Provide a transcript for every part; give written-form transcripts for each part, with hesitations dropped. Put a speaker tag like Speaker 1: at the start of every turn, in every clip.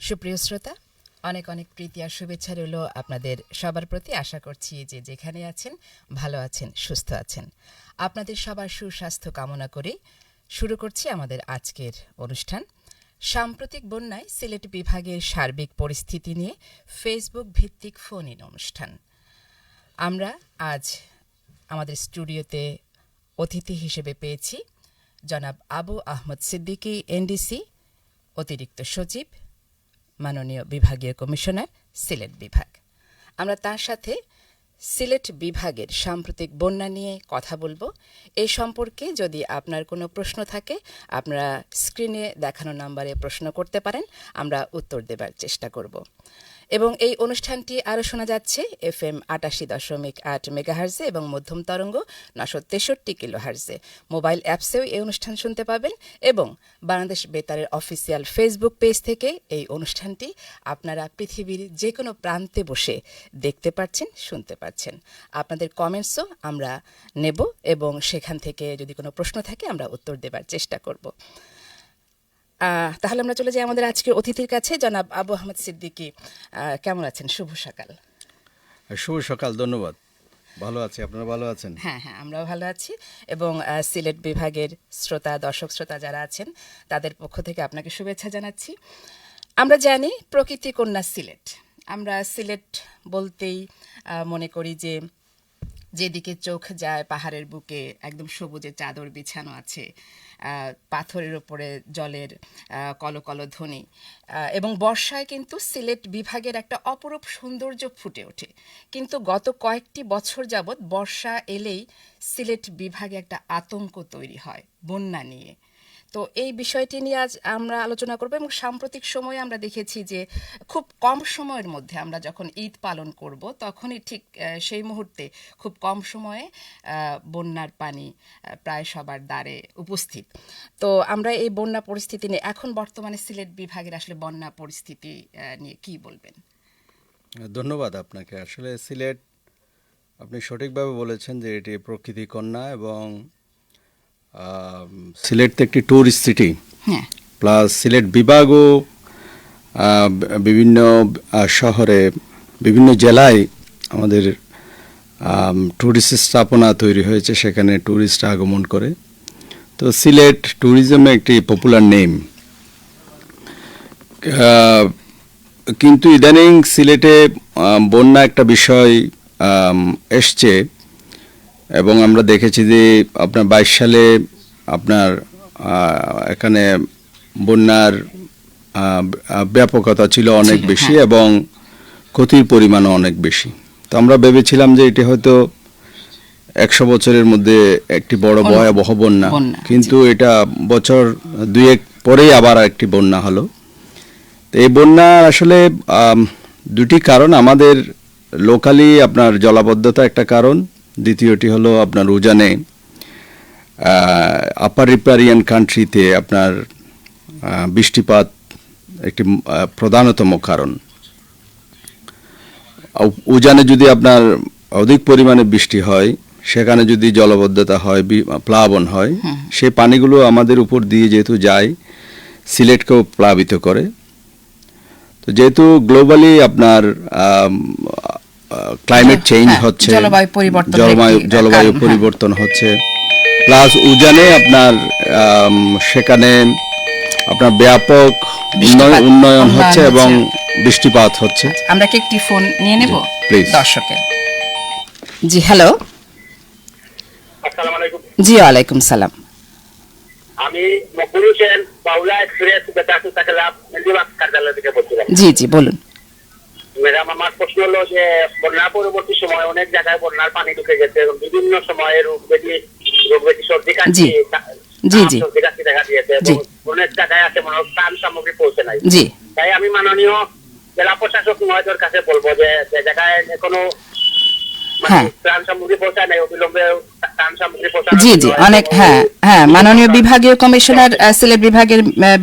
Speaker 1: সুপ্রিয় শ্রোতা, অনেক অনেক প্রীতি আর শুভেচ্ছা রইল আপনাদের সবার প্রতি। আশা করছি যে যেখানে আছেন ভালো আছেন, সুস্থ আছেন। আপনাদের সবার সুস্বাস্থ্য কামনা করে শুরু করছি আমাদের আজকের অনুষ্ঠান। সাম্প্রতিক বন্যায় সিলেট বিভাগের সার্বিক পরিস্থিতি নিয়ে ফেসবুক ভিত্তিক ফোন ইন অনুষ্ঠান। আমরা আজ আমাদের স্টুডিওতে অতিথি হিসেবে পেয়েছি জনাব আবু আহমদ সিদ্দিকী, এনডিসি, অতিরিক্ত সচিব, মাননীয় বিভাগীয় কমিশনার, সিলেট বিভাগ। আমরা তার সাথে সিলেট বিভাগের সাম্প্রতিক বন্যা নিয়ে কথা বলবো। এই সম্পর্কে যদি আপনার কোনো প্রশ্ন থাকে, আপনারা স্ক্রিনে দেখানো নাম্বারে প্রশ্ন করতে পারেন, আমরা উত্তর দেবার চেষ্টা করব। এবং এই অনুষ্ঠানটি আরও শোনা যাচ্ছে FM ৮৮.৮ মেগাহার্জে এবং মধ্যম তরঙ্গ ৯৬৩ কিলোহার্জে। মোবাইল অ্যাপসেও এই অনুষ্ঠান শুনতে পাবেন এবং বাংলাদেশ বেতারের অফিসিয়াল ফেসবুক পেজ থেকে এই অনুষ্ঠানটি আপনারা পৃথিবীর যে কোনো প্রান্তে বসে দেখতে পাচ্ছেন, শুনতে পাচ্ছেন। আপনাদের কমেন্টসও আমরা নেব এবং সেখান থেকে যদি কোনো প্রশ্ন থাকে আমরা উত্তর দেবার চেষ্টা করব। তাহলে আমরা চলে যাই আমাদের আজকের অতিথির কাছে। জনাব আবু আহমদ সিদ্দিকী, কেমন আছেন? শুভ সকাল।
Speaker 2: শুভ সকাল, ধন্যবাদ। ভালো আছি, আপনারা ভালো আছেন?
Speaker 1: হ্যাঁ, আমরাও ভালো আছি এবং সিলেট বিভাগের শ্রোতা, দর্শক শ্রোতা যারা আছেন তাদের পক্ষ থেকে আপনাকে শুভেচ্ছা জানাচ্ছি। আমরা জানি প্রকৃতি কন্যা সিলেট। আমরা সিলেট বলতেই মনে করি যে যেদিকে চোখ যায় পাহাড়ের বুকে একদম সবুজে চাদর বিছানো আছে, পাথরের ওপরে জলের কলকল ধ্বনি, এবং বর্ষায় কিন্তু সিলেট বিভাগের একটা অপরূপ সৌন্দর্য ফুটে ওঠে। কিন্তু গত কয়েকটি বছর যাবৎ বর্ষা এলেই সিলেট বিভাগে একটা আতঙ্ক তৈরি হয় বন্যা নিয়ে। তো এই বিষয়টি নিয়ে আজ আমরা আলোচনা করব। এবং সাম্প্রতিক সময়ে আমরা দেখেছি যে খুব কম সময়ের মধ্যে আমরা যখন ঈদ পালন করব তখনই ঠিক সেই মুহূর্তে খুব কম সময়ে বন্যার পানি প্রায় সবার দ্বারে উপস্থিত। তো আমরা এই বন্যা পরিস্থিতি নিয়ে এখন বর্তমানে সিলেট বিভাগের আসলে বন্যা পরিস্থিতি নিয়ে কি বলবেন?
Speaker 2: ধন্যবাদ আপনাকে। আসলে সিলেট, আপনি সঠিকভাবে বলেছেন যে এটি প্রকৃতি কন্যা এবং সিলেট তো একটি ট্যুরিস্ট সিটি, প্লাস সিলেট বিভাগও বিভিন্ন শহরে, বিভিন্ন জেলায় আমাদের ট্যুরিস্ট স্থাপনা তৈরি হয়েছে, সেখানে ট্যুরিস্ট আগমন করে। তো সিলেট ট্যুরিজমে একটি পপুলার নেম। কিন্তু ইদানিং সিলেটে বন্যা একটা বিষয় এসছে এবং আমরা দেখেছি যে আপনার ২২ সালে আপনার এখানে বন্যার ব্যাপকতা ছিল অনেক বেশি এবং ক্ষতির পরিমাণও অনেক বেশি। তো আমরা ভেবেছিলাম যে এটি হয়তো ১০০ বছরের মধ্যে একটি বড় ভয়াবহ বন্যা, কিন্তু এটা বছর দুয়েক পরেই আবার একটি বন্যা হলো। তো এই বন্যার আসলে দুটি কারণ। আমাদের লোকালি আপনার জলাবদ্ধতা একটা কারণ, দ্বিতীয়টি হলো আপনার উজানে আপার রিপারিয়ান কান্ট্রিতে আপনার বৃষ্টিপাত একটি প্রধানতম কারণ। উজানে যদি আপনার অধিক পরিমাণে বৃষ্টি হয়, সেখানে যদি জলাবদ্ধতা হয়, প্লাবন হয়, সেই পানিগুলো আমাদের উপর দিয়ে যেহেতু যায়, সিলেটকেও প্লাবিত করে। তো যেহেতু গ্লোবালি আপনার ক্লাইমেট চেঞ্জ হচ্ছে, জলবায়ু পরিবর্তন হচ্ছে, প্লাস উজানে আপনার সেখানে আপনার ব্যাপক উন্নয়ন হচ্ছে এবং বৃষ্টিপাত হচ্ছে।
Speaker 1: আমরা কি একটি ফোন নিয়ে নেব
Speaker 2: প্লিজ
Speaker 1: দর্শকের? জি, হ্যালো।
Speaker 3: আসসালামু আলাইকুম।
Speaker 1: জি, ওয়ালাইকুম সালাম।
Speaker 3: আমি মকবুল হোসেন, বাউলা এক্সপ্রেস বেতাসু তাকলাব মেদিবাগ কার্যালয় থেকে বলছিলাম।
Speaker 1: জি বলুন।
Speaker 3: ম্যাডাম, আমার প্রশ্ন হলো যে বন্যা পরবর্তী সময় অনেক জায়গায় বন্যার পানি ঢুকে গেছে এবং বিভিন্ন সময়ে রোগ ব্যাধি সর্দি কাশি দেখা দিয়েছে এবং অনেক জায়গায় আছে মনে হয় ত্রাণ সামগ্রী পৌঁছে নাই। তাই আমি মাননীয় জেলা প্রশাসক মহোদয়ের কাছে বলবো যে জায়গায় এখনো ত্রাণ সামগ্রী পৌঁছায় নাই, অবিলম্বে ত্রাণ সামগ্রী পৌঁছানো।
Speaker 1: অনেক মাননীয় বিভাগীয় কমিশনার, সিলেট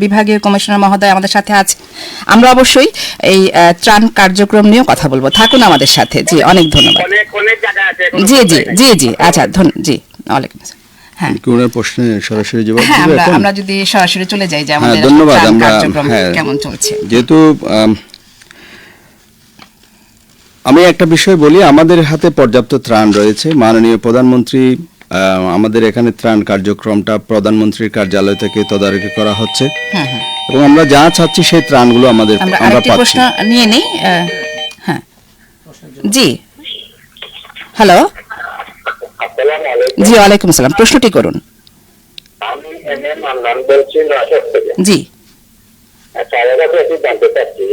Speaker 1: বিভাগীয় কমিশনার মহোদয় আমাদের সাথে আছে। আমরা অবশ্যই এই ত্রাণ কার্যক্রম নিয়ে কথা বলবো, থাকুন আমাদের সাথে। জি, অনেক ধন্যবাদ।
Speaker 3: অনেক জায়গা আছে।
Speaker 1: জি, আচ্ছা, জি, ওয়ালাইকুম আসসালাম। হ্যাঁ
Speaker 2: কি ওনার প্রশ্নে সরাসরি জবাব
Speaker 1: হ্যাঁ
Speaker 2: দিব এখন?
Speaker 1: আমরা যদি সরাসরি চলে যাই যে আমাদের
Speaker 2: ধন্যবাদ।
Speaker 1: ত্রাণ
Speaker 2: আমরা
Speaker 1: কার্যক্রম কেমন চলছে।
Speaker 2: যেহেতু আমি একটা বিষয় বলি, আমাদের হাতে পর্যাপ্ত ত্রাণ রয়েছে। মাননীয় প্রধানমন্ত্রী আমাদের এখানে ত্রাণ কার্যক্রমটা প্রধানমন্ত্রীর কার্যালয় থেকে তদারকি করা হচ্ছে এবং আমরা যা চাচ্ছি সেই ত্রাণগুলো আমরা
Speaker 1: আরেকটি
Speaker 2: পাচ্ছি।
Speaker 1: প্রশ্ন নিয়ে নেই। হ্যাঁ জি, হ্যালো,
Speaker 3: আসসালামু আলাইকুম।
Speaker 1: জি ওয়ালাইকুম আসসালাম, প্রশ্নটি করুন।
Speaker 3: আমি এম মান্নান বলছি নয়শো থেকে।
Speaker 1: জি,
Speaker 3: স্যারের কাছে একটু জানতে চাচ্ছি,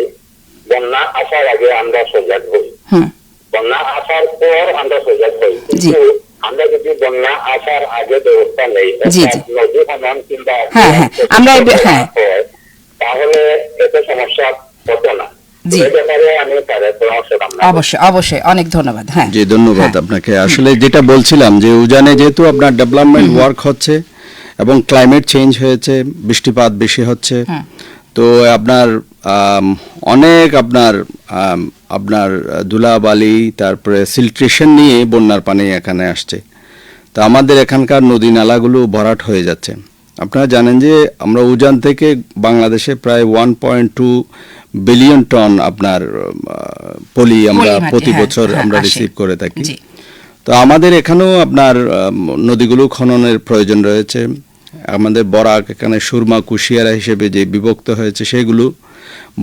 Speaker 3: বন্যা আসার আগে আমরা সজাগ হই,
Speaker 1: হুম,
Speaker 3: বন্যা আসার পর আমরা সজাগ হই,
Speaker 1: জি।
Speaker 3: কিন্তু আমরা যদি বন্যা আসার আগে ব্যবস্থা নেই,
Speaker 1: জি, জি।
Speaker 3: নদী খনন কিংবা
Speaker 1: হ্যাঁ, হ্যাঁ, আমরা হ্যাঁ।
Speaker 3: হয়, তাহলে এতে সমস্যা হতো না।
Speaker 1: জি।
Speaker 3: এই ব্যাপারে আমি স্যারের পরামর্শ কামনা করি।
Speaker 1: অবশ্যই অবশ্যই, অনেক ধন্যবাদ। হ্যাঁ
Speaker 2: জি, ধন্যবাদ আপনাকে। আসলে যেটা বলছিলাম যে উজানে যেহেতু আপনার ডেভেলপমেন্ট ওয়ার্ক হচ্ছে এবং ক্লাইমেট চেঞ্জ হয়েছে, বৃষ্টিপাত বেশি হচ্ছে, তো আপনার অনেক আপনার ধুলাবালি তারপরে সিল্ট্রেশন নিয়ে বন্যার পানি এখানে আসছে। তো আমাদের এখানকার নদী নালাগুলো ভরাট হয়ে যাচ্ছে। আপনারা জানেন যে আমরা উজান থেকে বাংলাদেশে প্রায় 1.2 বিলিয়ন টন আপনার পলি আমরা
Speaker 1: পলি মাটি,
Speaker 2: প্রতি
Speaker 1: হ্যাঁ,
Speaker 2: বছর
Speaker 1: হ্যাঁ,
Speaker 2: আমরা
Speaker 1: আসে।
Speaker 2: রিসিভ করে থাকি।
Speaker 1: জি।
Speaker 2: তো আমাদের এখানেও আপনার নদীগুলো খননের প্রয়োজন রয়েছে। আমাদের বরাক এখানে সুরমা কুশিয়ারা হিসেবে যে বিভক্ত হয়েছে সেগুলো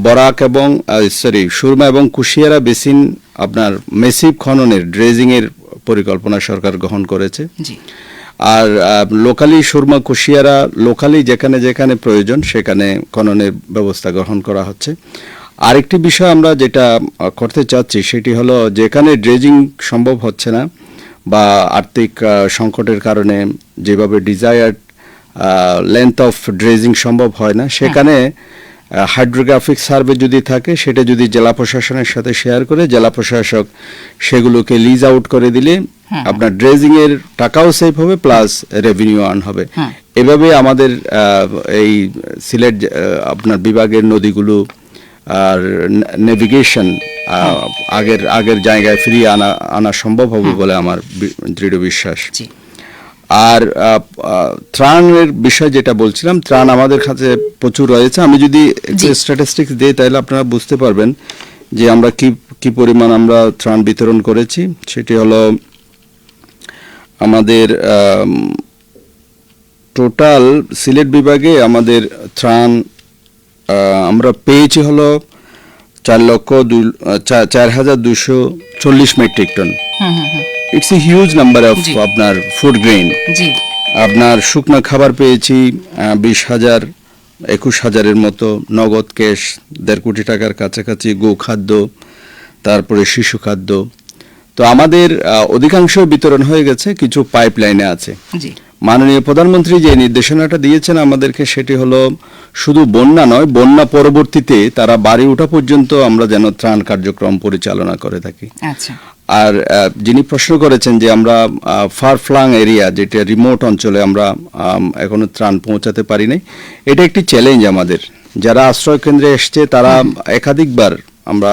Speaker 2: বরাক এবং সুরমা এবং কুশিয়ারা বেসিন আপনার মেসিভ খননের ড্রেজিংয়ের পরিকল্পনা সরকার গ্রহণ করেছে।
Speaker 1: জি,
Speaker 2: আর লোকালি সুরমা কুশিয়ারা লোকালি যেখানে যেখানে প্রয়োজন সেখানে খননের ব্যবস্থা গ্রহণ করা হচ্ছে। আরেকটি বিষয় আমরা যেটা করতে চাচ্ছি সেটি হলো, যেখানে ড্রেজিং সম্ভব হচ্ছে না বা আর্থিক সংকটের কারণে যেভাবে ডিজায়ার্ড লেন্থ অফ ড্রেজিং সম্ভব হয় না, সেখানে হাইড্রোগ্রাফিক সার্ভে যদি থাকে সেটা যদি জেলা প্রশাসনের সাথে শেয়ার করে জেলা প্রশাসক সেগুলোকে লিজ আউট করে দিলে আপনার ড্রেজিং এর টাকাও সেভ হবে প্লাস রেভিনিউ আর্ন হবে। এভাবে আমাদের এই সিলেট আপনার বিভাগের নদীগুলো আর নেভিগেশন আগের জায়গায় ফিরিয়ে আনা সম্ভব হবে বলে আমার দৃঢ় বিশ্বাস।
Speaker 1: জি।
Speaker 2: আর ত্রাণের বিষয় যেটা বলছিলাম, ত্রাণ আমাদের কাছে প্রচুর রয়েছে। আমি যদি একটু স্ট্যাটিস্টিক্স দিই তাহলে আপনারা বুঝতে পারবেন যে আমরা কি পরিমাণ আমরা ত্রাণ বিতরণ করেছি। সেটি হলো আমাদের টোটাল সিলেট বিভাগে আমাদের ত্রাণ আমরা পেয়েছি হলো 4,240 metric ton. It's a huge number of আপনার ফুড গ্রেইন।
Speaker 1: জি,
Speaker 2: আপনার শুকনো খাবার পেয়েছি 20,000 21,000-এর মতো, নগদ ক্যাশ 1.5 কোটি টাকার কাছাকাছি, গোখাদ্য, তারপরে শিশু খাদ্য। তো আমাদের অধিকাংশ বিতরণ হয়ে গেছে, কিছু পাইপলাইনে আছে।
Speaker 1: জি,
Speaker 2: মাননীয় প্রধানমন্ত্রী যে নির্দেশনাটা দিয়েছেন আমাদেরকে সেটি হলো শুধু বন্যা নয়, বন্যা পরবর্তীতে তারা বাড়ি ওঠা পর্যন্ত আমরা যেন ত্রাণ কার্যক্রম পরিচালনা করে থাকি।
Speaker 1: আচ্ছা।
Speaker 2: আর যিনি প্রশ্ন করেছেন যে আমরা ফার ফ্লাং এরিয়া, যেটা রিমোট অঞ্চলে আমরা এখনো ত্রাণ পৌঁছাতে পারি নাই, এটা একটি চ্যালেঞ্জ আমাদের। যারা আশ্রয় কেন্দ্রে এসছে তারা একাধিকবার আমরা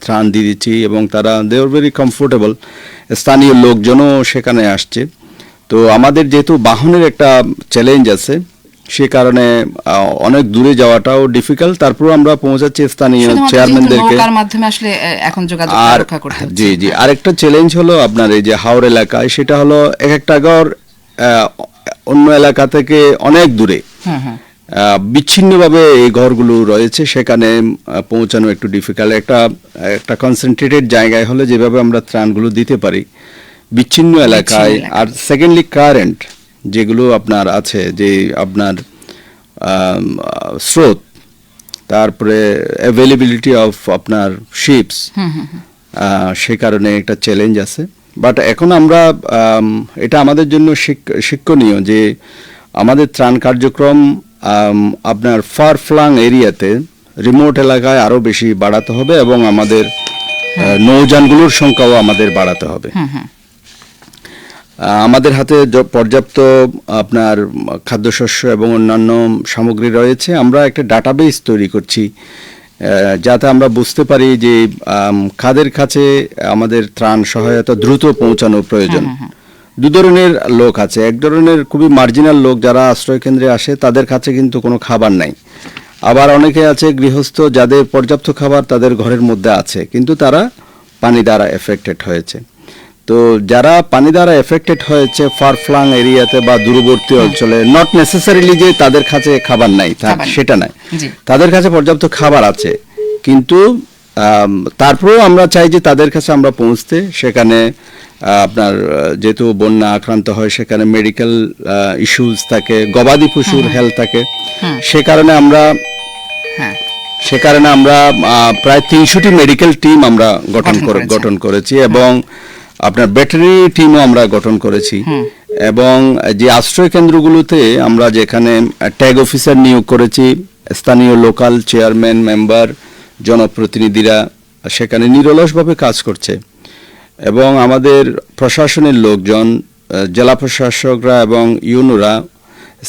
Speaker 2: ত্রাণ দিয়ে দিচ্ছি এবং তারা দে আর ভেরি কমফোর্টেবল। স্থানীয় লোকজনও সেখানে আসছে। তো আমাদের যেহেতু বাহনের একটা চ্যালেঞ্জ আছে, সে কারণে অনেক দূরে যাওয়াটাও ডিফিকাল্ট। তারপর আমরা পৌঁছাচ্ছি স্থানীয় চেয়ারম্যানদেরকে। আর জি জি, আরেকটা চ্যালেঞ্জ হলো আপনার এই যে হাওড় এলাকায়, সেটা হলো এক একটা ঘর অন্য এলাকা থেকে অনেক দূরে, বিচ্ছিন্নভাবে এই ঘরগুলো রয়েছে, সেখানে পৌঁছানো একটু ডিফিকাল্ট। একটা কনসেন্ট্রেটেড জায়গায় হলে যেভাবে আমরা ত্রাণগুলো দিতে পারি, বিচ্ছিন্ন এলাকায়। আর সেকেন্ডলি কারেন্ট যেগুলো আপনার আছে, যে আপনার স্রোত, তারপরে অ্যাভেলেবিলিটি অফ আপনার শিপস, সে কারণে একটা চ্যালেঞ্জ আছে। বাট এখন আমরা এটা আমাদের জন্য শিক্ষণীয় যে আমাদের ত্রাণ কার্যক্রম আপনার ফার ফ্লাং এরিয়াতে, রিমোট এলাকায় আরো বেশি বাড়াতে হবে এবং আমাদের নৌযানগুলোর সংখ্যাও আমাদের বাড়াতে হবে। আমাদের হাতে পর্যাপ্ত আপনার খাদ্যশস্য এবং অন্যান্য সামগ্রী রয়েছে। আমরা একটা ডাটাবেস তৈরি করছি যাতে আমরা বুঝতে পারি যে কাদের কাছে আমাদের ত্রাণ সহায়তা দ্রুত পৌঁছানো প্রয়োজন। দু ধরনের লোক আছে। এক ধরনের খুবই মার্জিনাল লোক যারা আশ্রয় কেন্দ্রে আসে, তাদের কাছে কিন্তু কোনো খাবার নাই। আবার অনেকে আছে গৃহস্থ যাদের পর্যাপ্ত খাবার তাদের ঘরের মধ্যে আছে, কিন্তু তারা পানি দ্বারা এফেক্টেড হয়েছে। তো যারা পানি দ্বারা এফেক্টেড হয়েছে ফার ফ্লাং এরিয়াতে বা দূরবর্তী অঞ্চলে, নট নেসেসারিলি যে তাদের কাছে খাবার নাই সেটা নাই, তাদের কাছে পর্যাপ্ত খাবার আছে, কিন্তু তারপরেও আমরা চাই যে তাদের কাছে আমরা পৌঁছতে। সেখানে আপনার যেহেতু বন্যা আক্রান্ত হয়, সেখানে মেডিকেল ইস্যুস থাকে, গবাদি পশুর হেলথ থাকে, সে কারণে আমরা প্রায় 300টি মেডিকেল টিম আমরা গঠন করেছি এবং আপনার ব্যাটারি টিমও আমরা গঠন করেছি। এবং যে আশ্রয় কেন্দ্রগুলোতে আমরা যেখানে ট্যাগ অফিসার নিয়োগ করেছি, স্থানীয় লোকাল চেয়ারম্যান, মেম্বার, জনপ্রতিনিধিরা সেখানে নিরলসভাবে কাজ করছে। এবং আমাদের প্রশাসনের লোকজন, জেলা প্রশাসকরা এবং ইউনোরা,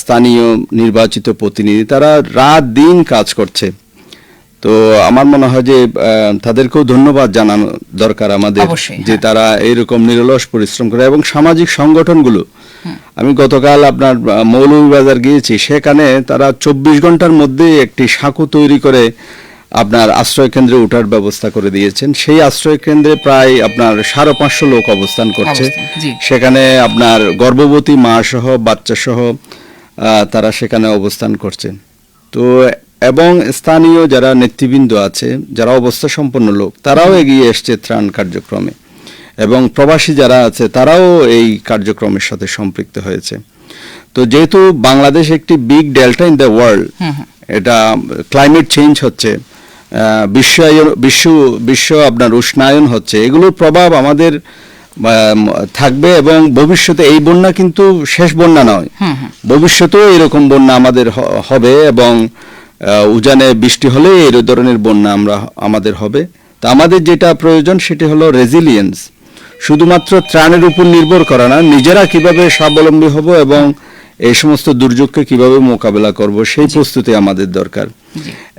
Speaker 2: স্থানীয় নির্বাচিত প্রতিনিধি, তারা রাত দিন কাজ করছে। তো আমার মনে হয় যে তাদেরকেও ধন্যবাদ জানানো দরকার আমাদের, যে তারা এইরকম নিরলস পরিশ্রম করে। এবং সামাজিক সংগঠনগুলো, আমি গতকাল আপনার মৌলভীবাজার গিয়েছি, সেখানে তারা 24 ঘন্টার মধ্যে একটি সাঁকো তৈরি করে আপনার আশ্রয় কেন্দ্রে ওঠার ব্যবস্থা করে দিয়েছেন। সেই আশ্রয় কেন্দ্রে প্রায় আপনার 550 লোক অবস্থান করছে। সেখানে আপনার গর্ভবতী মা সহ বাচ্চা সহ তারা সেখানে অবস্থান করছে। তো এবং স্থানীয় যারা নেতৃবৃন্দ আছে, যারা অবস্থা সম্পন্ন লোক, তারাও এগিয়ে এসছে ত্রাণ কার্যক্রমে, এবং প্রবাসী যারা আছে তারাও এই কার্যক্রমের সাথে সম্পৃক্ত হয়েছে। তো যেহেতু বাংলাদেশ একটি big delta in the world, এটা ক্লাইমেট চেঞ্জ হচ্ছে, বিশ্ব আপনার উষ্ণায়ন হচ্ছে, এগুলোর প্রভাব আমাদের থাকবে। এবং ভবিষ্যতে এই বন্যা কিন্তু শেষ বন্যা নয়, ভবিষ্যতেও এরকম বন্যা আমাদের হবে, এবং উজানে বৃষ্টি হলে এই ধরনের বন্যা আমাদের হবে। তা আমাদের যেটা প্রয়োজন সেটি হলো রেজিলিয়েন্স, শুধুমাত্র ত্রাণের উপর নির্ভর করা না, নিজেরা কিভাবে স্বাবলম্বী হব এবং এই সমস্ত দুর্যোগকে কিভাবে মোকাবেলা করব, সেই প্রস্তুতি আমাদের দরকার।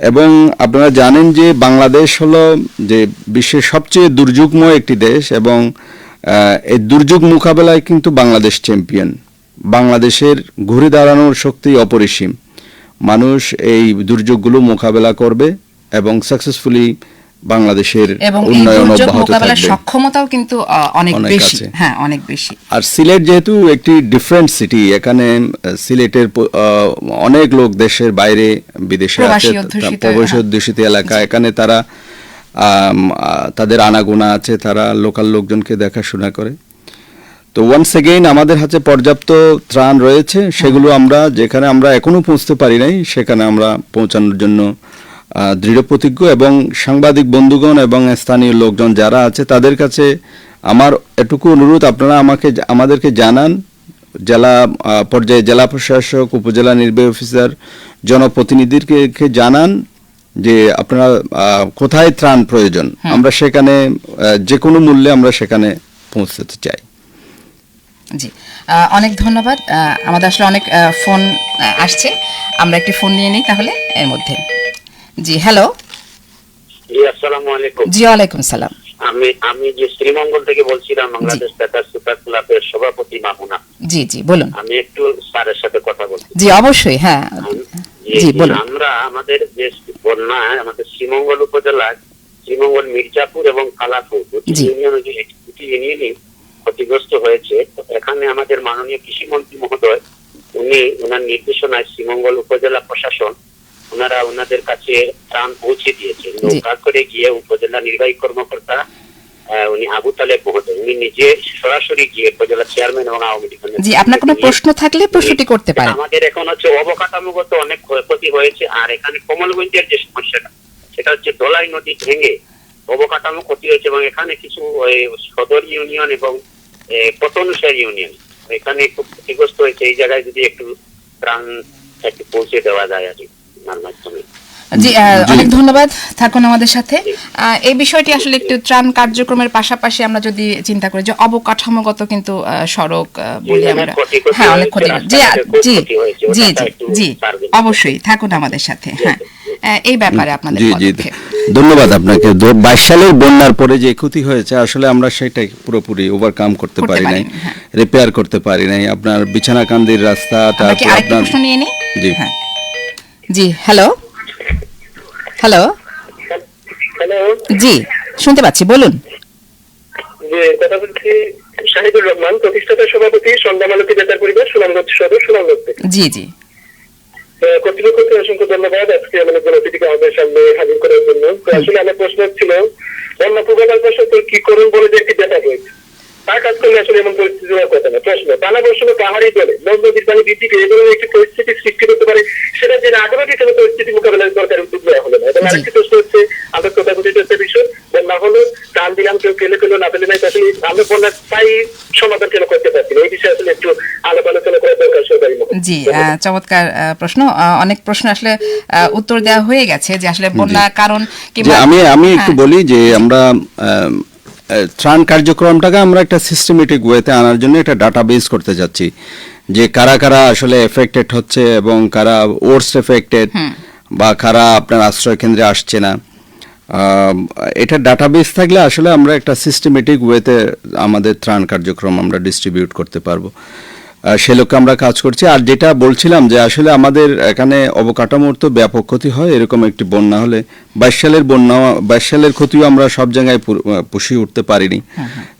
Speaker 2: এবং আপনারা জানেন যে বাংলাদেশ হলো যে বিশ্বের সবচেয়ে দুর্যোগময় একটি দেশ, এবং এই দুর্যোগ মোকাবেলায় কিন্তু বাংলাদেশ চ্যাম্পিয়ন। বাংলাদেশের ঘুরে দাঁড়ানোর শক্তি অপরিসীম। মানুষ এই দুর্যোগগুলো মোকাবেলা করবে এবং সাকসেসফুলি বাংলাদেশের উন্নয়ন অব্যাহত থাকবে।
Speaker 1: সক্ষমতাও কিন্তু অনেক বেশি, হ্যাঁ অনেক বেশি।
Speaker 2: আর সিলেট যেহেতু একটি ডিফারেন্ট সিটি, এখানে সিলেটের অনেক লোক দেশের বাইরে বিদেশে আছে, প্রবাসী অধ্যুষিত এলাকা, এখানে তারা তাদের আনাগোনা আছে, তারা লোকাল লোকজনকে দেখাশোনা করে। তো ওয়ান্স এগেইন আমাদের হাতে পর্যাপ্ত ত্রাণ রয়েছে, সেগুলো আমরা যেখানে আমরা এখনো পৌঁছতে পারি নাই সেখানে আমরা পৌঁছানোর জন্য দৃঢ় প্রতিজ্ঞ। এবং সাংবাদিক বন্ধুগণ এবং স্থানীয় লোকজন যারা আছে তাদের কাছে আমার এটুকু অনুরোধ, আপনারা আমাদেরকে জানান, জেলা পর্যায়ে জেলা প্রশাসক, উপজেলা নির্বাহী অফিসার, জনপ্রতিনিধিকে জানান যে আপনারা কোথায় ত্রাণ প্রয়োজন, আমরা সেখানে যে কোনো মূল্যে আমরা সেখানে পৌঁছতে চাই।
Speaker 1: জি, অনেক ধন্যবাদ। আমাদের আসলে অনেক ফোন আসছে, আমরা একটি ফোন নিয়ে নিই তাহলে এর মধ্যে। জি, হ্যালো।
Speaker 3: জি, আসসালামু আলাইকুম।
Speaker 1: জি, ওয়ালাইকুম সালাম।
Speaker 3: আমি যে শ্রীমঙ্গল থেকে বলছিলাম, বাংলাদেশ বেতার সুপার ক্লাবের সভাপতি মামুনা।
Speaker 1: জি জি, বলুন।
Speaker 3: আমি একটু স্যারের সাথে কথা বলছি।
Speaker 1: জি, অবশ্যই, হ্যাঁ জি বলুন।
Speaker 3: আমরা আমাদের যে বন্যায় আমাদের শ্রীমঙ্গল উপজেলায় শ্রীমঙ্গল, মির্জাপুর এবং কালাপুর দুটি ইউনিয়নই ক্ষতিগ্রস্ত হয়েছে। এখানে আমাদের মাননীয় কৃষিমন্ত্রী মহোদয়, উনি ওনার নির্দেশনায় শ্রীমঙ্গল উপজেলা প্রশাসন ওনারা ওনাদের কাছে ত্রাণ পৌঁছে দিয়েছে। নৌকা করে গিয়ে উপজেলা নির্বাহী কর্মকর্তা উনি আবু তালেব মহোদয়, উনি নিজে সরাসরি গিয়ে উপজেলা চেয়ারম্যান এবং আওয়ামী লীগ।
Speaker 1: জি, আপনার কোনো প্রশ্ন থাকলে প্রশ্নটি করতে পারেন।
Speaker 3: আমাদের এখন হচ্ছে অবকাঠামোগত অনেক ক্ষয়ক্ষতি হয়েছে, আর এখানে কমলগঞ্জের যে সমস্যাটা সেটা হচ্ছে দোলাই নদী ভেঙে অবকাঠামো ক্ষতি হয়েছে, এবং এখানে কিছু সদর ইউনিয়ন এবং পতনসার ইউনিয়ন এখানে খুব ক্ষতিগ্রস্ত হয়েছে। এই জায়গায় যদি একটু ত্রাণ একটু পৌঁছে দেওয়া যায় আর কি মাধ্যমে।
Speaker 1: জি অনেক ধন্যবাদ, থাকুন আমাদের সাথে। এই বিষয়টি আসলে একটু ত্রাণ কার্যক্রমের পাশাপাশি আমরা যদি চিন্তা করি যে অবকাঠামোগত কিন্তু সড়ক বলি আমরা, হ্যাঁ অনেক ক্ষতি, জি জি জি জি জি অবশ্যই থাকুন আমাদের সাথে। হ্যাঁ এই ব্যাপারে আপনাদের
Speaker 2: জি জি
Speaker 1: পদক্ষেপ।
Speaker 2: ধন্যবাদ আপনাকে। 22 সালের বন্যার পরে যে ক্ষতি হয়েছে আসলে আমরা সেটাই পুরোপুরি ওভারকাম করতে পারি নাই,
Speaker 1: হ্যাঁ।
Speaker 2: রিপেয়ার করতে পারি নাই। আপনার বিছানাকান্দির রাস্তা,
Speaker 1: আমরা কি
Speaker 2: তারপর
Speaker 1: আরেকটা
Speaker 2: আপনার
Speaker 1: প্রশ্ন নিয়ে নিই?
Speaker 2: জি
Speaker 1: হ্যাঁ জি হ্যালো হ্যালো
Speaker 3: হ্যালো,
Speaker 1: জি শুনতে পাচ্ছি, বলুন।
Speaker 3: যে কথা বলছি শাহিদুর রহমান, প্রতিষ্ঠাতা সভাপতি সন্ধ্যামালতি বেতার পরিবার, সুনামগঞ্জ সদর, সুনামগঞ্জ থেকে।
Speaker 1: জি জি
Speaker 3: কর্তৃপক্ষকে অসংখ্য ধন্যবাদ আজকে আমাদের অতিথিকে আমাদের সামনে হাজির করার জন্য। তো আসলে আমার প্রশ্ন ছিল, বন্যা পূর্বাভাস কি করুন বলে যে একটি ডেটা রয়েছে, তার কাজ করলে আসলে এমন পরিস্থিতি হওয়ার কথা না। প্রশ্ন, টানা বর্ষণে পাহাড়ি জলে নদ নদীর পানি বৃদ্ধি পেয়ে এই ধরনের একটি পরিস্থিতি সৃষ্টি করতে পারে, সেটা যে আগ্রহী কোনো পরিস্থিতি মোকাবেলায় দরকার উদ্যোগ নেওয়া হলো না। এবং আরেকটি প্রশ্ন হচ্ছে, আমরা তথাকথিত একটা বিষয়, বন্যা হলো টান দিলাম, কেউ পেলে পেলো, না পেলে নাই, আসলে আমরা বন্যার স্থায়ী সমাধান কেন করতে পারছি না, এই বিষয়ে আসলে একটু আলাপ আলোচনা করা দরকার সরকারি মহলে।
Speaker 1: জি চমৎকার প্রশ্ন। অনেক প্রশ্ন আসলে উত্তর দেওয়া হয়ে গেছে যে আসলে বন্যার কারণ কিংবা
Speaker 2: আমি একটু বলি যে আমরা ত্রাণ কার্যক্রমটাকে আমরা একটা সিস্টেমেটিক ওয়েতে আনার জন্য একটা ডাটাবেস করতে যাচ্ছি, যে কারা কারা আসলে এফেক্টেড হচ্ছে এবং কারা ওয়ার্স্ট এফেক্টেড বা কারা আপনার আশ্রয় কেন্দ্রে আসছে না। এটা ডাটাবেস থাকলে আসলে আমরা একটা সিস্টেমেটিক ওয়েতে আমাদের ত্রাণ কার্যক্রম আমরা ডিস্ট্রিবিউট করতে পারবো। সে লক্ষ্যে আমরা কাজ করছি। আর যেটা বলছিলাম যে আসলে আমাদের এখানে অবকাঠামোর তো ব্যাপক ক্ষতি হয়, এরকম একটি বন্যা হলে 22 সালের ক্ষতিও আমরা সব জায়গায় পুষিয়ে উঠতে পারিনি।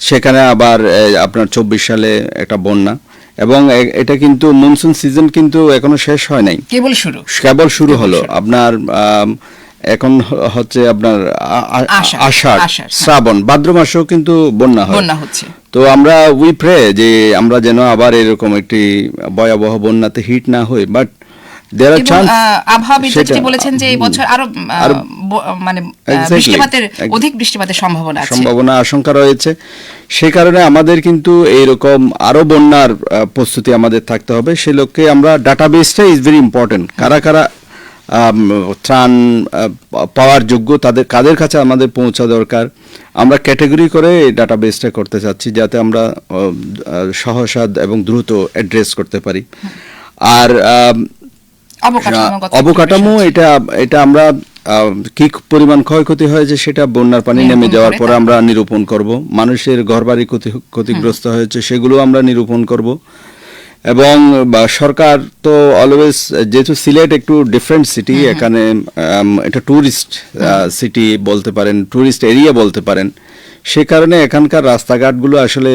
Speaker 2: সেখানে আবার আপনার 24 সালে একটা বন্যা, এবং এটা কিন্তু মনসুন সিজন কিন্তু এখনো শেষ হয় নাই, কেবল শুরু হলো। আপনার এখন হচ্ছে আপনার আষাঢ়, শ্রাবণ, ভাদ্র মাসেও কিন্তু বন্যা হচ্ছে। তো আমরা উই প্রে যে আমরা যেন আবার এরকম একটি ভয়াবহ বন্যাতে হিট না হই, বাট দেয়ার আর চান্স।
Speaker 1: আবহাওয়াবিদ যেটি বলেছেন যে এই বছর আরো মানে অধিক বৃষ্টিপাতের সম্ভাবনা
Speaker 2: আশঙ্কা রয়েছে। সেই কারণে আমাদের কিন্তু এইরকম আরো বন্যার প্রস্তুতি আমাদের থাকতে হবে। সে লক্ষ্যে আমরা ডাটাবেসটা ইজ ভেরি ইম্পর্টেন্ট। কারা কারা ত্রাণ পাওয়ার যোগ্য, কাদের কাছে আমাদের পৌঁছা দরকার, আমরা ক্যাটাগরি করে এই ডাটাবেসটা করতে চাচ্ছি, যাতে আমরা সহসা এবং দ্রুত অ্যাড্রেস করতে পারি। আর অবকাঠামো এটা আমরা কি পরিমাণ ক্ষয়ক্ষতি হয়েছে সেটা বন্যার পানি নেমে যাওয়ার পরে আমরা নিরূপণ করব। মানুষের ঘরবাড়ি ক্ষতিগ্রস্ত হয়েছে সেগুলো আমরা নিরূপণ করব। এবং সরকার তো অলওয়েজ, যেহেতু সিলেট একটু ডিফারেন্ট সিটি, এখানে এটা ট্যুরিস্ট সিটি বলতে পারেন, ট্যুরিস্ট এরিয়া বলতে পারেন, সে কারণে এখানকার রাস্তাঘাটগুলো আসলে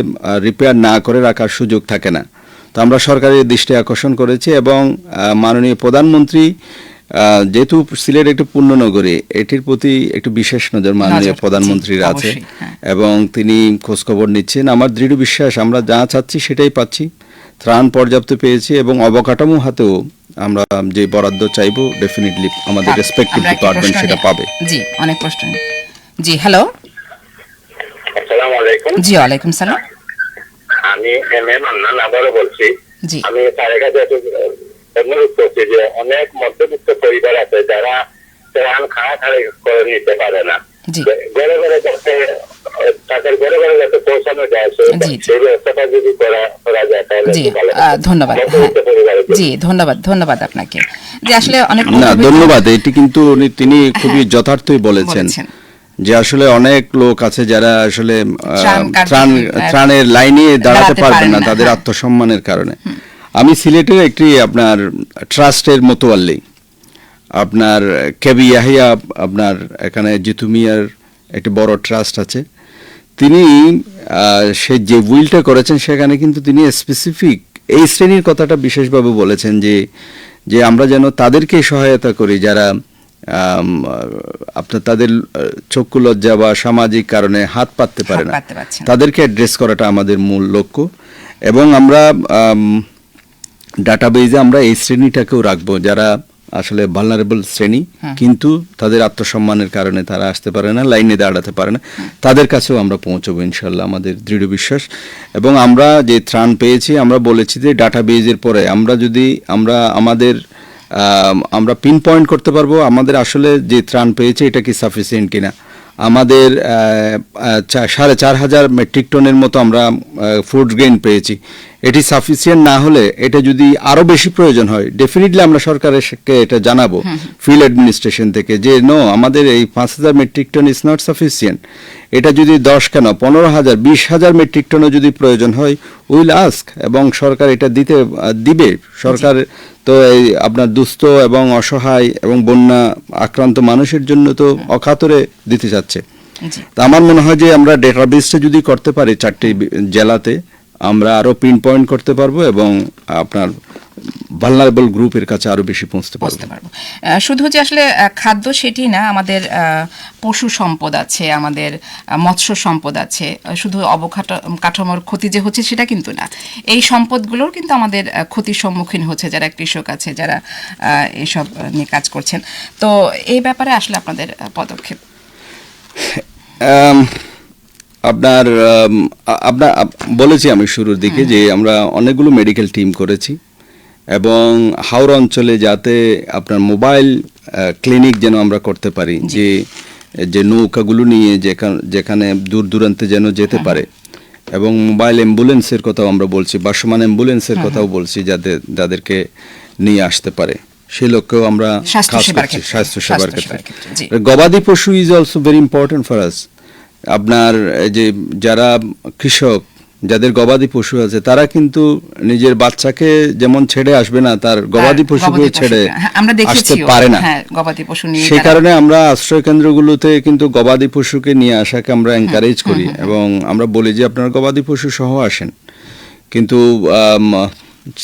Speaker 2: রিপেয়ার না করে রাখার সুযোগ থাকে না। তো আমরা সরকারের দৃষ্টি আকর্ষণ করেছি, এবং মাননীয় প্রধানমন্ত্রী, যেহেতু সিলেট একটু পুণ্যনগরী, এটির প্রতি একটু বিশেষ নজর মাননীয় প্রধানমন্ত্রীর আছে, এবং তিনি খোঁজখবর নিচ্ছেন। আমার দৃঢ় বিশ্বাস আমরা যা চাচ্ছি সেটাই পাচ্ছি। ত্রাণ পর্যাপ্ত পেয়েছি, এবং অবকাঠামো হাতেও আমরা যে বরাদ্দ চাইবো ডেফিনেটলি আমাদের রেসপেক্টিভ ডিপার্টমেন্ট সেটা পাবে।
Speaker 1: জি অনেক প্রশ্ন। জি হ্যালো,
Speaker 3: আসসালামু আলাইকুম।
Speaker 1: জি ওয়ালাইকুম সালাম।
Speaker 3: আমি এমএম আন্নান আবারও বলছি।
Speaker 1: জি
Speaker 3: আমি তার কাছে অনুরোধ করছি যে অনেক মধ্যবিত্ত পরিবার আছে যারা ত্রাণ খাড়াখাড়ি করে নিতে পারে না, ঘরে ঘরে যাতে তাদের ঘরে ঘরে যাতে পৌঁছানো যায় সেই ব্যবস্থাটা যদি করা যায় তাহলে
Speaker 1: ধন্যবাদ। জি ধন্যবাদ আপনাকে। যে আসলে অনেক
Speaker 2: ধন্যবাদ। এটি কিন্তু তিনি খুবই যথার্থই বলেছেন যে আসলে অনেক লোক আছে যারা আসলে ত্রাণের লাইনে দাঁড়াতে পারবেন না তাদের আত্মসম্মানের কারণে। আমি সিলেটের একটি আপনার ট্রাস্টের মতোয়াল্লি, আপনার কেবি ইয়াহিয়া, আপনার এখানে জিতুমিয়ার একটি বড় ট্রাস্ট আছে, তিনি সে যে উইলটা করেছেন সেখানে কিন্তু তিনি স্পেসিফিক এই শ্রেণীর কথাটা বিশেষভাবে বলেছেন যে আমরা যেন তাদেরকে সহায়তা করি যারা আপনার তাদের চক্ষু লজ্জা বা সামাজিক কারণে হাত পাততে পারে না, তাদেরকে অ্যাড্রেস করাটা আমাদের মূল লক্ষ্য। এবং আমরা ডাটাবেজে আমরা এই শ্রেণীটাকেও রাখবো যারা আসলে ভালনারেবল শ্রেণী, কিন্তু তাদের আত্মসম্মানের কারণে তারা আসতে পারে না, লাইনে দাঁড়াতে পারে না, তাদের কাছেও আমরা পৌঁছবো ইনশাল্লাহ, আমাদের দৃঢ় বিশ্বাস। এবং আমরা যে ত্রাণ পেয়েছি আমরা বলেছি যে ডাটাবেজের পরে আমরা যদি আমাদের আমরা পিন পয়েন্ট করতে পারবো আমাদের আসলে যে ত্রাণ পেয়েছে এটা কি সাফিসিয়েন্ট কিনা। আমাদের 4,500 মেট্রিক টনের মতো আমরা ফুড গ্রেন পেয়েছি। এটি সাফিসিয়েন্ট না হলে এটা যদি আরও বেশি প্রয়োজন হয় ডেফিনেটলি আমরা সরকারকে এটা জানাবো ফিল্ড অ্যাডমিনিস্ট্রেশন থেকে যে নো আমাদের এই 5,000 metric ton is not sufficient. এটা যদি 10 কেন 15,000 20,000 মেট্রিক টনও যদি প্রয়োজন হয় উইল আস্ক, এবং সরকার এটা দিবে। সরকার তো এই আপনার দুস্থ এবং অসহায় এবং বন্যা আক্রান্ত মানুষের জন্য তো অকাতরে দিতে যাচ্ছে। তা আমার মনে হয় যে আমরা ডেটাবেসটা যদি করতে পারি 4টি জেলাতে আমরা আরো পিন পয়েন্ট করতে পারবো এবং আপনার ভালনারেবল গ্রুপের কাছে আরো বেশি পৌঁছতে পারবো।
Speaker 1: শুধু যে আসলে খাদ্য সেটি না, আমাদের পশু সম্পদ আছে, আমাদের মৎস্য সম্পদ আছে। শুধু অবকাঠামোর ক্ষতি যে হচ্ছে সেটা কিন্তু না, এই সম্পদগুলোর কিন্তু আমাদের ক্ষতির সম্মুখীন হচ্ছে যারা কৃষক আছে, যারা এসব নিয়ে কাজ করছেন। তো এই ব্যাপারে আসলে আপনাদের পদক্ষেপ?
Speaker 2: আপনার বলেছি আমি শুরুর দিকে যে আমরা অনেকগুলো মেডিকেল টিম করেছি এবং হাওড়া অঞ্চলে যাতে আপনার মোবাইল ক্লিনিক যেন আমরা করতে পারি, যে নৌকাগুলো নিয়ে যেখানে দূর দূরান্তে যেন যেতে পারে, এবং মোবাইল অ্যাম্বুলেন্সের কথাও আমরা বলছি, ভাসমান অ্যাম্বুলেন্সের কথাও বলছি যাদেরকে নিয়ে আসতে পারে। সেই লক্ষ্যেও আমরা স্বাস্থ্য সেবার ক্ষেত্রে। গবাদি পশু is also very important for us. আপনার যে যারা কৃষক যাদের গবাদি পশু আছে তারা কিন্তু নিজের বাচ্চাকে যেমন ছেড়ে আসবে না, তার গবাদি পশুকে ছেড়ে আসতে পারে না। সেই কারণে আমরা আশ্রয় কেন্দ্রগুলোতে কিন্তু গবাদি পশুকে নিয়ে আসাকে আমরা এনকারেজ করি এবং আমরা বলি যে আপনারা গবাদি পশু সহ আসেন, কিন্তু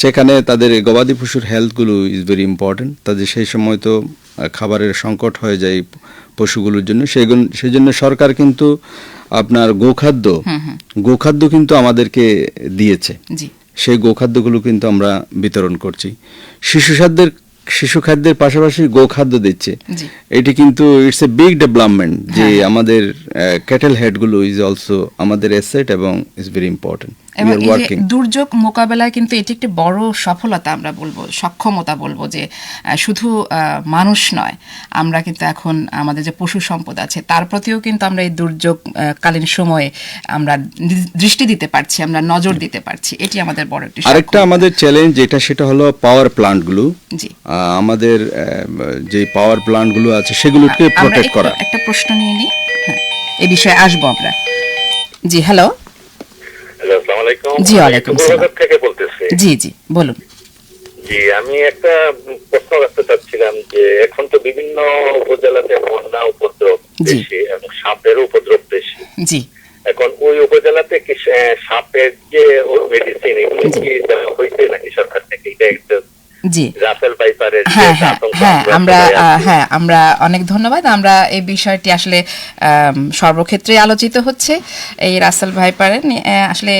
Speaker 2: সেখানে তাদের গবাদি পশুর হেলথগুলো ইজ ভেরি ইম্পর্টেন্ট। তাদের সেই সময় তো খাবারের সংকট হয়ে যায় পশুগুলোর জন্য। সেই জন্য সরকার কিন্তু আপনার গোখাদ্য কিন্তু আমাদেরকে দিয়েছে। সেই গোখাদ্যগুলো কিন্তু আমরা বিতরণ করছি। শিশু খাদ্যের পাশাপাশি গোখাদ্য দিচ্ছে। এটি কিন্তু ইটস এ বিগ ডেভেলপমেন্ট যে আমাদের ক্যাটেল হেডগুলো ইজ অলসো আমাদের অ্যাসেট এবং ইজ ভেরি ইম্পর্টেন্ট।
Speaker 1: দুর্যোগ মোকাবেলায় কিন্তু এটি একটি বড় সফলতা আমরা বলবো, সক্ষমতা বলবো, যে শুধু মানুষ নয়, আমরা কিন্তু এখন আমাদের যে পশু সম্পদ আছে তার প্রতিও কিন্তু আমরা এই দুর্যোগকালীন সময়ে আমরা দৃষ্টি দিতে পারছি, আমরা নজর দিতে পারছি। এটি আমাদের বড় একটি
Speaker 2: আরেকটা আমাদের চ্যালেঞ্জ সেটা হলো পাওয়ার প্লান্টগুলো। আমাদের যে পাওয়ার প্লান্টগুলো আছে সেগুলোকে প্রোটেক্ট করা।
Speaker 1: একটা প্রশ্ন নিয়ে নিই, এই বিষয়ে আসবো আমরা। জি, হ্যালো।
Speaker 3: আসসালামু আলাইকুম।
Speaker 1: জি, ওয়ালাইকুম আসসালাম।
Speaker 3: থেকে বলতেছি।
Speaker 1: জি বলুন।
Speaker 3: জি, আমি একটা প্রশ্ন রাখতে চাচ্ছিলাম যে এখন তো বিভিন্ন উপজেলাতে বন্যা উপদ্রব বেশি এবং সাপের উপদ্রব বেশি। জি, এখন ওই উপজেলাতে কি সাপের যে মেডিসিন এগুলো কি দেওয়া হয়েছে নাকি সরকার থেকে? এটা একটা
Speaker 1: জি,
Speaker 3: রাসেল ভাইপারের
Speaker 1: আমরা অনেক ধন্যবাদ। আমরা এই বিষয়টি আসলে সর্বক্ষেত্রে আলোচিত হচ্ছে। এই রাসেল ভাইপারের আসলে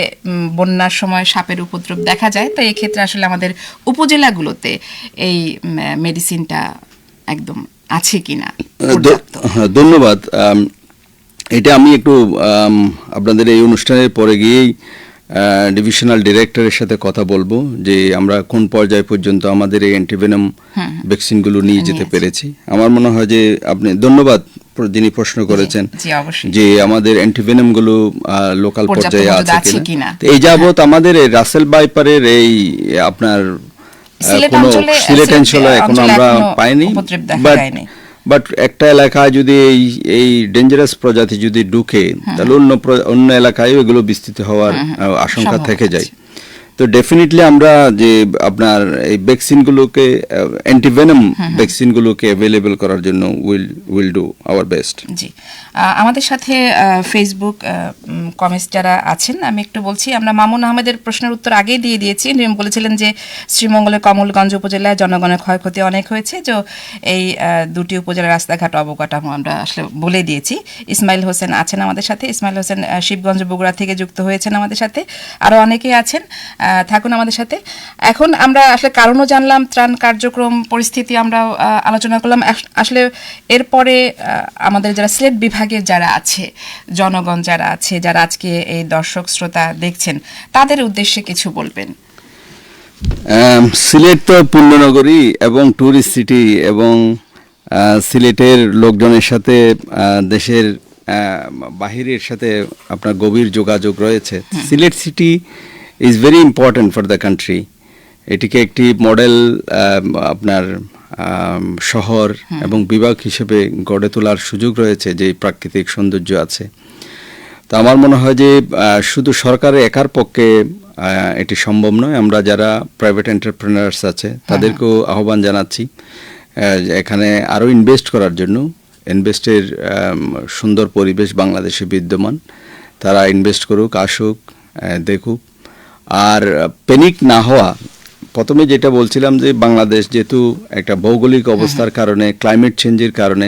Speaker 1: বন্যার সময় সাপের উপদ্রব দেখা যায়, তো এই ক্ষেত্রে আসলে আমাদের উপজেলাগুলোতে এই মেডিসিনটা একদম আছে কিনা।
Speaker 2: ধন্যবাদ। এটা আমি একটু আপনাদের এই অনুষ্ঠানের পরে গিয়েই ডিভিশনাল ডিরেক্টরের সাথে কথা বলবো যে আমরা কোন পর্যায় পর্যন্ত আমাদের এই অ্যান্টিভেনম ভ্যাকসিনগুলো নিয়ে যেতে পেরেছি। আমার মনে হয় যে আপনি ধন্যবাদ যিনি প্রশ্ন করেছেন যে আমাদের অ্যান্টিভেনমগুলো লোকাল পর্যায়ে আছে কিনা। এই যাবত আমাদের এই রাসেল ভাইপারের এই আপনার কোনো সিলেট অঞ্চলে এখনো আমরা পাইনি, বাট একটা এলাকায় যদি এই ডেঞ্জারাস প্রজাতি যদি ঢুকে তাহলে অন্য এলাকায় এগুলো বিস্তৃত হওয়ার আশঙ্কা থেকে যায়। তো ডেফিনেটলি আমরা যে আপনার এই ভ্যাকসিনগুলোকে অ্যান্টিভেনম ভ্যাকসিনগুলোকে অ্যাভেলেবল করার জন্য উইল ডু আওয়ার বেস্ট।
Speaker 1: জি, আমাদের সাথে ফেসবুক কমেন্টস যারা আছেন আমি একটু বলছি। আমরা মামুন আহমেদের প্রশ্নের উত্তর আগেই দিয়ে দিয়েছি। বলেছিলেন যে শ্রীমঙ্গলের কমলগঞ্জ উপজেলায় জনগণের ক্ষয়ক্ষতি অনেক হয়েছে, যে এই দুটি উপজেলার রাস্তাঘাট অবকাঠামো আমরা আসলে বলে দিয়েছি। ইসমাইল হোসেন আছেন আমাদের সাথে। ইসমাইল হোসেন শিবগঞ্জ বগুড়া থেকে যুক্ত হয়েছেন আমাদের সাথে। আরও অনেকেই আছেন, থাকুন আমাদের সাথে। এখন আমরা আসলে কারণও জানলাম, ত্রাণ কার্যক্রম পরিস্থিতি আমরা আলোচনা করলাম। আসলে এরপরে আমাদের যারা সিলেট বিভাগের যারা আছে, জনগণ যারা আছে, যারা আজকে এই দর্শক শ্রোতা দেখছেন, তাদের উদ্দেশ্যে কিছু বলবেন।
Speaker 2: সিলেট তো পুণ্যনগরী এবং ট্যুরিস্ট সিটি, এবং সিলেটের লোকজনের সাথে দেশের বাহিরের সাথে আপনার গভীর যোগাযোগ রয়েছে। Sylhet city is very important for the country. এটিকে একটি মডেল আপনার শহর এবং বিভাগ হিসেবে গড়ে তোলার সুযোগ রয়েছে, যে প্রাকৃতিক সৌন্দর্য আছে। তো আমার মনে হয় যে শুধু সরকারের একার পক্ষে এটি সম্ভব নয়। আমরা যারা প্রাইভেট এন্টারপ্রেনার্স আছে তাদেরকেও আহ্বান জানাচ্ছি এখানে আরও ইনভেস্ট করার জন্য। ইনভেস্টের সুন্দর পরিবেশ বাংলাদেশে বিদ্যমান, তারা ইনভেস্ট করুক, আসুক, দেখুক। আর প্যানিক না হওয়া, প্রথমে যেটা বলছিলাম যে বাংলাদেশ যেহেতু একটা ভৌগোলিক অবস্থার কারণে, ক্লাইমেট চেঞ্জের কারণে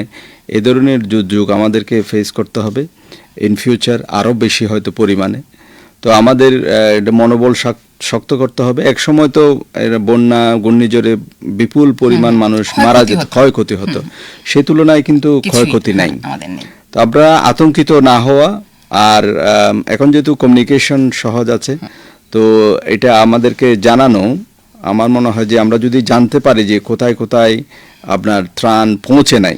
Speaker 2: এ ধরনের দুর্যোগ আমাদেরকে ফেস করতে হবে ইন ফিউচার আরও বেশি হয়তো পরিমাণে। তো আমাদের এটা মনোবল শক্ত করতে হবে। এক সময় তো বন্যা ঘূর্ণিঝড়ে বিপুল পরিমাণ মানুষ মারা যেত, ক্ষয়ক্ষতি হতো, সে তুলনায় কিন্তু ক্ষয়ক্ষতি নাই। তো আমরা আতঙ্কিত না হওয়া, আর এখন যেহেতু কমিউনিকেশন সহজ আছে, তো এটা আমাদেরকে জানানো, আমার মনে হয় যে আমরা যদি জানতে পারি যে কোথায় কোথায় আপনার ত্রাণ পৌঁছে নাই,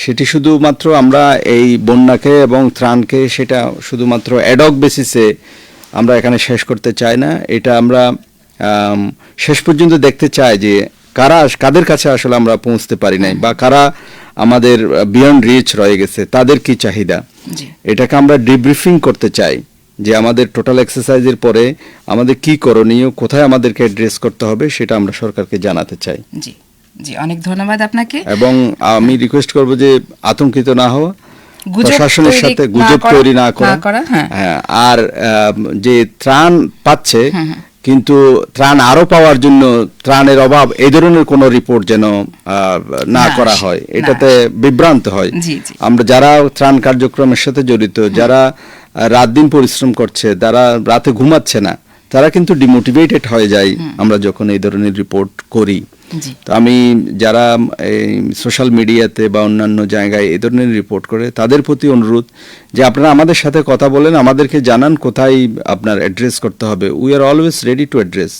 Speaker 2: সেটি শুধুমাত্র আমরা এই বন্যাকে এবং ত্রাণকে সেটা শুধুমাত্র অ্যাডক বেসিসে আমরা এখানে শেষ করতে চাই না। এটা আমরা শেষ পর্যন্ত দেখতে চাই যে কাদের কাছে আসলে আমরা পৌঁছতে পারি নাই, বা কারা আমাদের বিয়ন্ড রিচ রয়ে গেছে, তাদের কি চাহিদা, এটাকে আমরা ডিব্রিফিং করতে চাই। যে আমাদের টোটাল এক্সারসাইজের পরে আমাদের কি করণীয়, কোথায় আমাদেরকে অ্যাড্রেস করতে হবে, সেটা আমরা সরকারকে জানাতে চাই।
Speaker 1: জি জি, অনেক ধন্যবাদ আপনাকে।
Speaker 2: এবং আমি রিকোয়েস্ট করব যে আতঙ্কিত না হওয়া, প্রশাসনের সাথে গুজব তৈরি না করা, হ্যাঁ, আর যে ত্রাণ পাচ্ছে কিন্তু ত্রাণ আরো পাওয়ার জন্য ত্রাণের অভাব, এই ধরনের কোনো রিপোর্ট যেন না করা হয়, এটাতে বিভ্রান্ত হয়। আমরা যারা ত্রাণ কার্যক্রমের সাথে জড়িত, যারা রাত দিন পরিশ্রম করছে, যারা রাতে ঘুমাচ্ছে না, তারা কিন্তু ডিমোটিভেটেড হয়ে যায় আমরা যখন এই ধরনের রিপোর্ট করি। তো আমি যারা এই সোশ্যাল মিডিয়াতে বা অন্যান্য জায়গায় এই ধরনের রিপোর্ট করে, তাদের প্রতি অনুরোধ যে আপনারা আমাদের সাথে কথা বলেন, আমাদেরকে জানান কোথায় আপনার অ্যাড্রেস করতে হবে। We are always ready to address,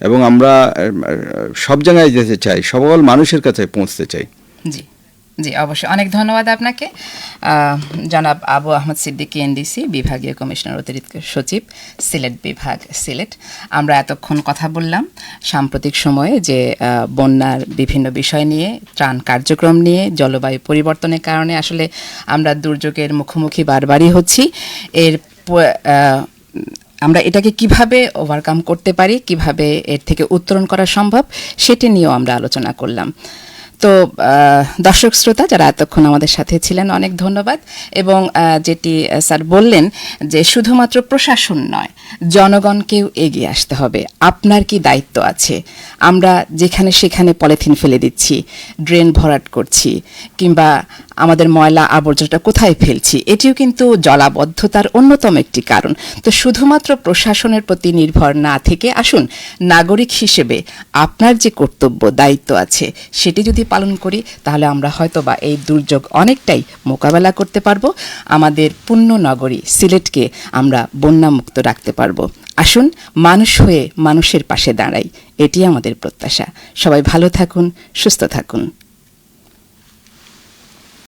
Speaker 2: এবং আমরা সব জায়গায় যেতে চাই, সকল মানুষের কাছে পৌঁছতে চাই।
Speaker 1: জি জি, অবশ্যই। অনেক ধন্যবাদ আপনাকে, জনাব আবু আহমদ সিদ্দিকী, এনডিসি বিভাগীয় কমিশনার অতিরিক্ত সচিব, সিলেট বিভাগ, সিলেট। আমরা এতক্ষণ কথা বললাম সাম্প্রতিক সময়ে যে বন্যার বিভিন্ন বিষয় নিয়ে, ত্রাণ কার্যক্রম নিয়ে, জলবায়ু পরিবর্তনের কারণে আসলে আমরা দুর্যোগের মুখোমুখি বারবারই হচ্ছি। আমরা এটাকে কিভাবে ওভারকাম করতে পারি, কিভাবে এর থেকে উত্তরণ করা সম্ভব, সেটি নিয়েও আমরা আলোচনা করলাম। তো দর্শক শ্রোতা যারা এতক্ষণ আমাদের সাথে ছিলেন, অনেক ধন্যবাদ। এবং যেটি স্যার বললেন যে শুধুমাত্র প্রশাসন নয়, জনগণকেও এগিয়ে আসতে হবে। আপনার কি দায়িত্ব আছে? আমরা যেখানে সেখানে পলিথিন ফেলে দিচ্ছি, ড্রেন ভরাট করছি, কিংবা আমাদের ময়লা আবর্জনাটা কোথায় ফেলছি, এটিও কিন্তু জলাবদ্ধতার অন্যতম একটি কারণ। তো শুধুমাত্র প্রশাসনের প্রতি নির্ভর না থেকে আসুন, নাগরিক হিসেবে আপনার যে কর্তব্য, দায়িত্ব আছে, সেটি যদি পালন করি, তাহলে আমরা হয়তোবা এই দুর্যোগ অনেকটাই মোকাবেলা করতে পারবো। আমাদের পুণ্য নগরী সিলেটকে আমরা বন্যামুক্ত রাখতে পারবো। আসুন, মানুষ হয়ে মানুষের পাশে দাঁড়াই, এটি আমাদের প্রত্যাশা। সবাই ভালো থাকুন, সুস্থ থাকুন।